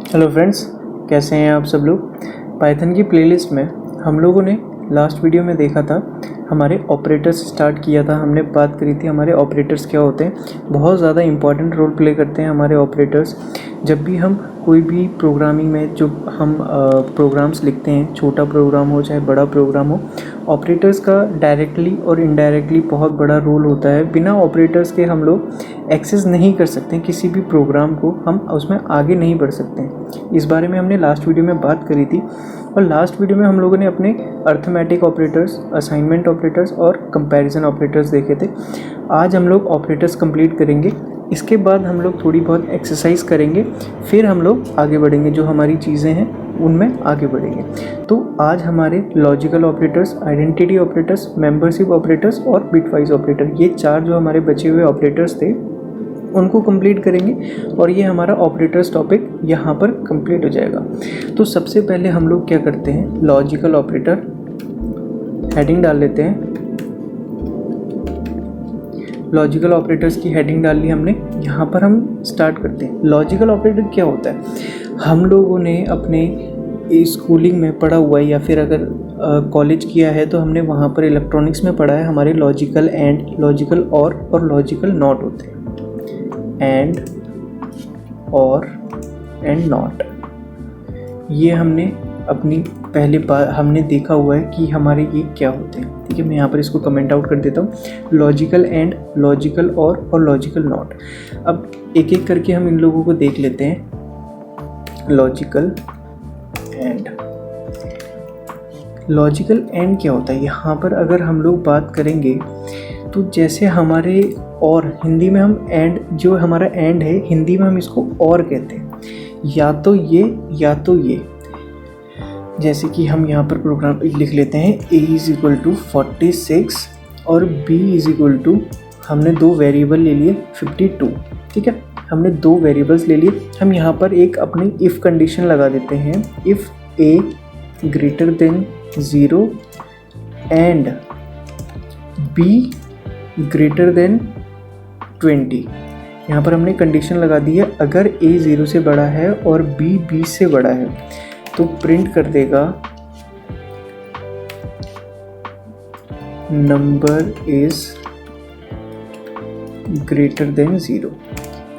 Hello friends, कैसे हैं आप सब लोग। पाइथन की प्लेलिस्ट में हम लोगों ने लास्ट वीडियो में देखा था, हमारे ऑपरेटर्स स्टार्ट किया था। हमने बात करी थी हमारे ऑपरेटर्स क्या होते हैं। बहुत ज़्यादा इंपॉर्टेंट रोल प्ले करते हैं हमारे ऑपरेटर्स। जब भी हम कोई भी प्रोग्रामिंग में जो हम प्रोग्राम्स लिखते हैं, छोटा प्रोग्राम हो चाहे बड़ा प्रोग्राम हो, ऑपरेटर्स का डायरेक्टली और इनडायरेक्टली बहुत बड़ा रोल होता है। बिना ऑपरेटर्स के हम लोग एक्सेस नहीं कर सकते किसी भी प्रोग्राम को, हम उसमें आगे नहीं बढ़ सकते हैं। इस बारे में हमने लास्ट वीडियो में बात करी थी। और लास्ट वीडियो में हम लोगों ने अपने अर्थमेटिक ऑपरेटर्स, असाइनमेंट ऑपरेटर्स और कंपैरिजन ऑपरेटर्स देखे थे। आज हम लोग ऑपरेटर्स कंप्लीट करेंगे। इसके बाद हम लोग थोड़ी बहुत एक्सरसाइज करेंगे, फिर हम लोग आगे बढ़ेंगे। जो हमारी चीज़ें हैं उनमें आगे बढ़ेंगे। तो आज हमारे logical operators, identity operators, membership operators और बिटवाइज ऑपरेटर, ये चार जो हमारे बचे हुए ऑपरेटर्स थे उनको कंप्लीट करेंगे और ये हमारा ऑपरेटर्स टॉपिक यहाँ पर कंप्लीट हो जाएगा। तो सबसे पहले हम लोग क्या करते हैं, लॉजिकल ऑपरेटर हेडिंग डाल लेते हैं। लॉजिकल ऑपरेटर्स की हेडिंग डाल ली हमने। यहाँ पर हम स्टार्ट करते हैं। लॉजिकल ऑपरेटर क्या होता है, हम लोगों ने अपने स्कूलिंग में पढ़ा हुआ है या फिर अगर कॉलेज किया है तो हमने वहाँ पर इलेक्ट्रॉनिक्स में पढ़ा है। हमारे लॉजिकल एंड, लॉजिकल और लॉजिकल नॉट होते हैं। एंड, और, एंड नॉट, ये हमने अपनी पहले बार हमने देखा हुआ है कि हमारे ये क्या होते हैं। ठीक है, मैं यहाँ पर इसको कमेंट आउट कर देता हूँ। लॉजिकल एंड, लॉजिकल और लॉजिकल नॉट। अब एक एक करके हम इन लोगों को देख लेते हैं। लॉजिकल एंड, लॉजिकल एंड क्या होता है। यहाँ पर अगर हम लोग बात करेंगे तो जैसे हमारे और, हिंदी में हम एंड, जो हमारा एंड है हिंदी में हम इसको और कहते हैं, या तो ये या तो ये। जैसे कि हम यहाँ पर प्रोग्राम लिख लेते हैं a इज़ इक्वल टू 46 और b इज़ इक्वल टू, हमने दो वेरिएबल ले लिए 52। ठीक है, हमने दो वेरिएबल्स ले लिए। हम यहाँ पर एक अपनी इफ़ कंडीशन लगा देते हैं। If a greater than 0 and b greater than 20। यहाँ पर हमने कंडीशन लगा दी है। अगर a 0 से बड़ा है और b 20 से बड़ा है तो प्रिंट कर देगा नंबर इज ग्रेटर देन 0।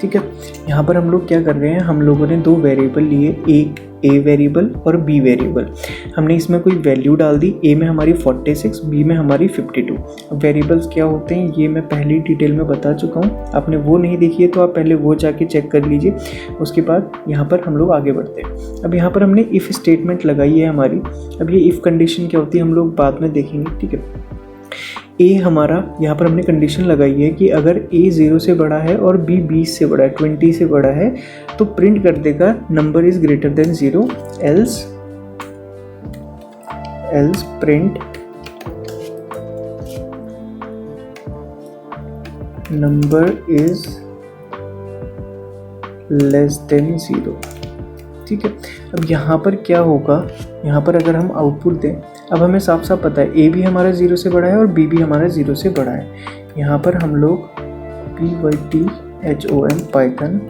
ठीक है, यहाँ पर हम लोग क्या कर रहे हैं, हम लोगों ने दो वेरिएबल लिए, एक a वेरिएबल और b वेरिएबल। हमने इसमें कोई वैल्यू डाल दी। a में हमारी 46, b में हमारी 52। वेरिएबल्स क्या होते हैं ये मैं पहले डिटेल में बता चुका हूँ। आपने वो नहीं देखी है तो आप पहले वो जाके चेक कर लीजिए। उसके बाद यहाँ पर हम लोग आगे बढ़ते हैं। अब यहाँ पर हमने इफ़ स्टेटमेंट लगाई है हमारी। अब ये इफ़ कंडीशन क्या होती है हम लोग बाद में देखेंगे। ठीक है, a हमारा, यहाँ पर हमने कंडीशन लगाई है कि अगर a 0 से बड़ा है और b 20 से बड़ा है, 20 से बड़ा है, तो प्रिंट कर देगा number is greater than 0। Else print number is less than 0। ठीक है, अब यहाँ पर क्या होगा, यहाँ पर अगर हम आउटपुट दें, अब हमें साफ साफ पता है a भी हमारा 0 से बड़ा है और b भी हमारा 0 से बड़ा है। यहाँ पर हम लोग python पाइथन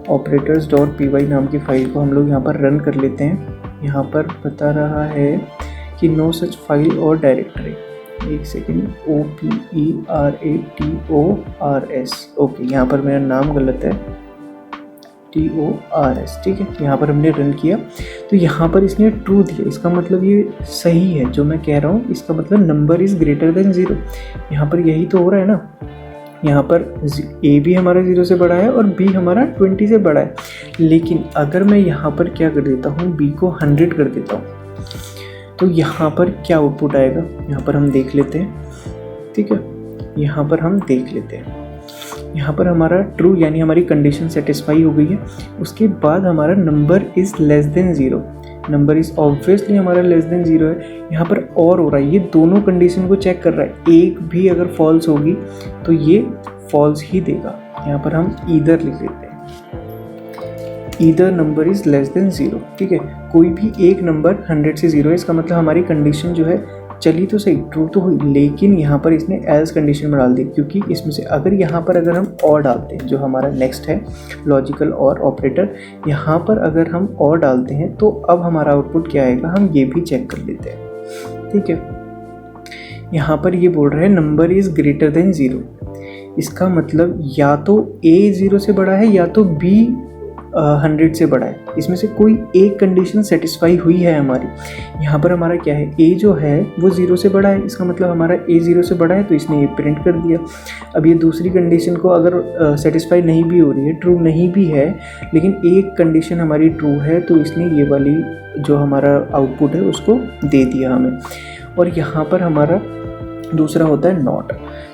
operators.py नाम की फाइल को हम लोग यहाँ पर रन कर लेते हैं। यहाँ पर बता रहा है कि नो सच फाइल और डायरेक्टरी। एक सेकेंड, OPERATORS। ओके, यहाँ पर मेरा नाम गलत है, TORS। ठीक है, यहाँ पर हमने रन किया तो यहाँ पर इसने ट्रू दिया। इसका मतलब ये सही है जो मैं कह रहा हूँ। इसका मतलब नंबर इज़ ग्रेटर देन 0। यहाँ पर यही तो हो रहा है ना। यहाँ पर a भी हमारा 0 से बड़ा है और b हमारा 20 से बड़ा है। लेकिन अगर मैं यहाँ पर क्या कर देता हूँ, b को 100 कर देता हूँ, तो यहाँ पर क्या आउटपुट आएगा, यहाँ पर हम देख लेते हैं। ठीक है, यहाँ पर हम देख लेते हैं। यहाँ पर हमारा ट्रू यानी हमारी कंडीशन सेटिस्फाई हो गई है। उसके बाद हमारा number is less than 0। Number is obviously हमारा लेस देन 0 है। यहाँ पर और हो रहा है, ये दोनों कंडीशन को चेक कर रहा है। एक भी अगर फॉल्स होगी तो ये फॉल्स ही देगा। यहाँ पर हम ईदर लिख देते हैं, either number is less than 0। ठीक है, कोई भी एक नंबर 100 से 0 है, इसका मतलब हमारी कंडीशन जो है चली तो सही, ट्रू तो हुई, लेकिन यहाँ पर इसने एल्स कंडीशन में डाल दी, क्योंकि इसमें से अगर यहाँ पर अगर हम और डालते हैं, जो हमारा नेक्स्ट है लॉजिकल और ऑपरेटर, यहाँ पर अगर हम और डालते हैं तो अब हमारा आउटपुट क्या आएगा, हम ये भी चेक कर लेते हैं। ठीक है, यहाँ पर ये बोल रहा है नंबर इज़ ग्रेटर देन 0। इसका मतलब या तो A 0 से बड़ा है या तो B 100 से बड़ा है। इसमें से कोई एक कंडीशन सेटिस्फाई हुई है हमारी। यहाँ पर हमारा क्या है, A जो है वो 0 से बड़ा है, इसका मतलब हमारा A 0 से बड़ा है, तो इसने ये प्रिंट कर दिया। अब ये दूसरी कंडीशन को अगर सेटिस्फाई नहीं भी हो रही है, ट्रू नहीं भी है, लेकिन एक कंडीशन हमारी ट्रू है, तो इसने ये वाली जो हमारा आउटपुट है उसको दे दिया हमें। और यहाँ पर हमारा दूसरा होता है नॉट।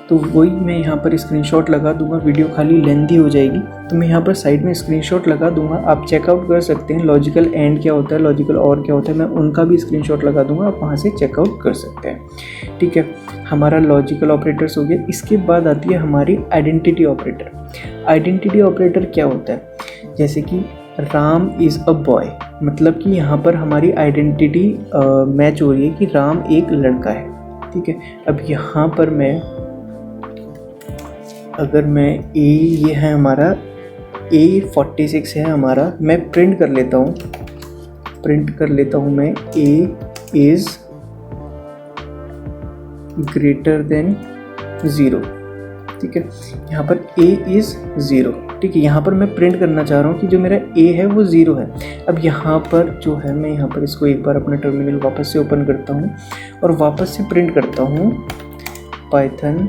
तो वही मैं यहाँ पर स्क्रीनशॉट लगा दूंगा, वीडियो खाली लेंथी हो जाएगी, तो मैं यहाँ पर साइड में स्क्रीनशॉट लगा दूंगा, आप चेकआउट कर सकते हैं। लॉजिकल एंड क्या होता है, लॉजिकल और क्या होता है, मैं उनका भी स्क्रीनशॉट लगा दूंगा, आप वहाँ से चेकआउट कर सकते हैं। ठीक है, हमारा लॉजिकल ऑपरेटर्स हो गया। इसके बाद आती है हमारी आइडेंटिटी ऑपरेटर। आइडेंटिटी ऑपरेटर क्या होता है, जैसे कि राम इज़ अ बॉय, मतलब कि यहाँ पर हमारी आइडेंटिटी मैच हो रही है कि राम एक लड़का है। ठीक है, अब यहाँ पर अगर मैं ये है हमारा A46 है हमारा, मैं प्रिंट कर लेता हूँ मैं A इज़ ग्रेटर देन 0। ठीक है, यहाँ पर A इज़ 0। ठीक है, यहाँ पर मैं प्रिंट करना चाह रहा हूँ कि जो मेरा A है वो 0 है। अब यहाँ पर जो है, मैं यहाँ पर इसको एक बार अपना टर्मिनल वापस से ओपन करता हूँ और वापस से प्रिंट करता हूँ पाइथन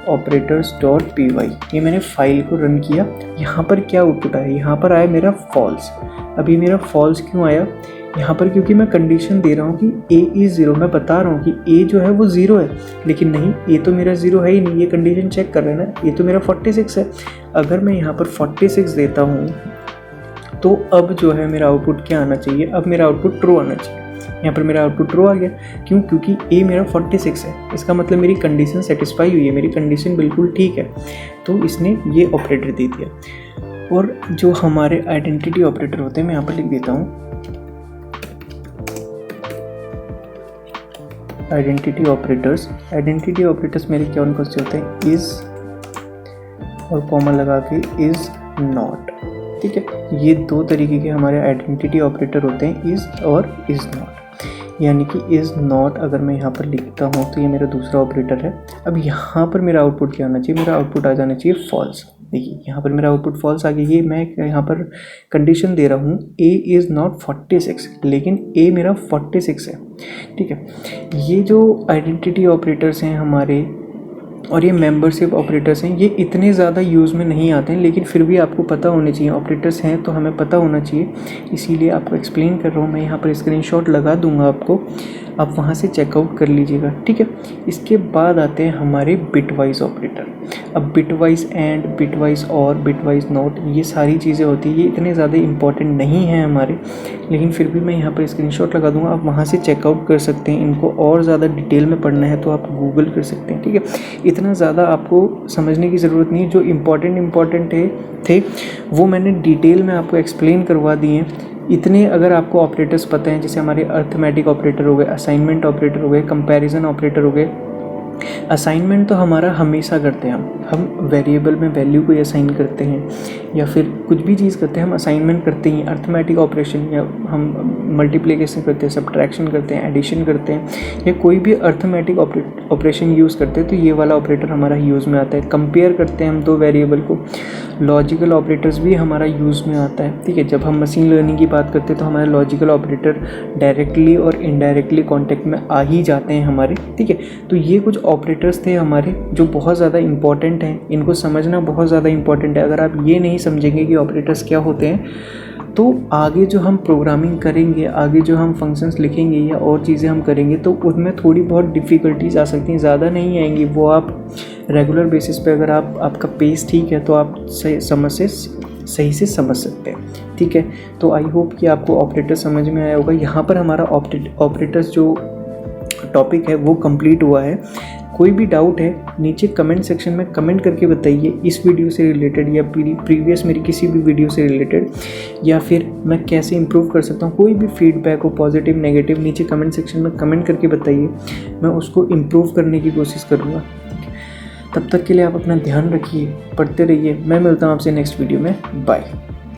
operators.py। ये मैंने फाइल को रन किया। यहाँ पर क्या आउटपुट आया, यहाँ पर आया मेरा फॉल्स। अभी मेरा फॉल्स क्यों आया, यहाँ पर क्योंकि मैं कंडीशन दे रहा हूँ कि A इज़ 0। मैं बता रहा हूँ कि A जो है वो 0 है, लेकिन नहीं, A तो मेरा 0 है ही नहीं, ये कंडीशन चेक कर रहे हैं ना, ये तो मेरा 46 है। अगर मैं यहाँ पर 46 देता हूँ तो अब जो है मेरा आउटपुट क्या आना चाहिए, अब मेरा आउटपुट ट्रू आना चाहिए। यहाँ पर मेरा आउटपुट ट्रू आ गया, क्यों, क्योंकि A मेरा 46 है, इसका मतलब मेरी कंडीशन सेटिस्फाई हुई है, मेरी कंडीशन बिल्कुल ठीक है, तो इसने ये ऑपरेटर दे दिया। और जो हमारे आइडेंटिटी ऑपरेटर होते हैं, मैं यहाँ पर लिख देता हूँ आइडेंटिटी ऑपरेटर्स मेरे कौन कौन से होते हैं, इज़ और कॉमा लगा के इज़ नॉट। ठीक है, ये दो तरीके के हमारे आइडेंटिटी ऑपरेटर होते हैं, इज़ और इज़ नॉट। यानी कि इज़ नॉट अगर मैं यहाँ पर लिखता हूँ तो ये मेरा दूसरा ऑपरेटर है। अब यहाँ पर मेरा आउटपुट क्या आना चाहिए, मेरा आउटपुट आ जाना चाहिए फॉल्स। देखिए यहाँ पर मेरा आउटपुट फॉल्स आ गया। ये मैं यहाँ पर कंडीशन दे रहा हूँ A इज़ नॉट 46, लेकिन A मेरा 46 है। ठीक है, ये जो आइडेंटिटी ऑपरेटर्स हैं हमारे और ये मेंबरशिप ऑपरेटर्स हैं, ये इतने ज़्यादा यूज़ में नहीं आते हैं, लेकिन फिर भी आपको पता होने चाहिए। ऑपरेटर्स हैं तो हमें पता होना चाहिए, इसीलिए आपको एक्सप्लेन कर रहा हूँ। मैं यहाँ पर स्क्रीनशॉट लगा दूँगा आपको, आप वहाँ से चेकआउट कर लीजिएगा। ठीक है, इसके बाद आते हैं हमारे बिटवाइज ऑपरेटर। अब बिटवाइज एंड, बिटवाइज और, बिटवाइज नॉट, ये सारी चीज़ें होती हैं, ये इतने ज़्यादा इंपॉर्टेंट नहीं हैं हमारे, लेकिन फिर भी मैं यहाँ पर स्क्रीनशॉट लगा दूँगा, आप वहाँ से चेकआउट कर सकते हैं। इनको और ज़्यादा डिटेल में पढ़ना है तो आप गूगल कर सकते हैं। ठीक है, इतना ज़्यादा आपको समझने की ज़रूरत नहीं है। जो इम्पॉर्टेंट थे वो मैंने डिटेल में आपको एक्सप्लेन करवा दिए। इतने अगर आपको ऑपरेटर्स पता हैं, जैसे हमारे अर्थमेटिक ऑपरेटर हो गए, असाइनमेंट ऑपरेटर हो गए, कंपैरिजन ऑपरेटर हो गए। असाइनमेंट तो हमारा हमेशा करते हैं हम वेरिएबल में वैल्यू को असाइन करते हैं या फिर कुछ भी चीज़ करते हैं हम असाइनमेंट करते हैं। अर्थमेटिक ऑपरेशन या हम मल्टीप्लिकेशन करते हैं, सब्ट्रैक्शन करते हैं, एडिशन करते हैं, या कोई भी अर्थमेटिक ऑपरेशन यूज़ करते हैं तो ये वाला ऑपरेटर हमारा यूज़ में आता है। कंपेयर करते हैं हम दो वेरिएबल को। लॉजिकल ऑपरेटर्स भी हमारा यूज़ में आता है। ठीक है, जब हम मशीन लर्निंग की बात करते हैं तो हमारे लॉजिकल ऑपरेटर डायरेक्टली और इनडायरेक्टली कॉन्टेक्ट में आ ही जाते हैं हमारे। ठीक है, तो ये कुछ ऑपरेटर्स थे हमारे जो बहुत ज़्यादा इंपॉर्टेंट हैं, इनको समझना बहुत ज़्यादा इंपॉर्टेंट है। अगर आप ये नहीं समझेंगे कि ऑपरेटर्स क्या होते हैं तो आगे जो हम प्रोग्रामिंग करेंगे, आगे जो हम फंक्शंस लिखेंगे या और चीज़ें हम करेंगे तो उनमें थोड़ी बहुत डिफ़िकल्टीज आ सकती हैं, ज़्यादा नहीं आएंगी। वो आप रेगुलर बेसिस पे अगर आपका पेस ठीक है तो आप सही से समझ सकते हैं। ठीक है, तो आई होप कि आपको ऑपरेटर समझ में आया होगा। यहाँ पर हमारा ऑपरेटर्स जो टॉपिक है वो कंप्लीट हुआ है। कोई भी डाउट है नीचे कमेंट सेक्शन में कमेंट करके बताइए, इस वीडियो से रिलेटेड या प्रीवियस मेरी किसी भी वीडियो से रिलेटेड, या फिर मैं कैसे इंप्रूव कर सकता हूँ। कोई भी फीडबैक हो, पॉजिटिव नेगेटिव, नीचे कमेंट सेक्शन में कमेंट करके बताइए, मैं उसको इम्प्रूव करने की कोशिश करूँगा। तब तक के लिए आप अपना ध्यान रखिए, पढ़ते रहिए। मैं मिलता हूँ आपसे नेक्स्ट वीडियो में। बाय।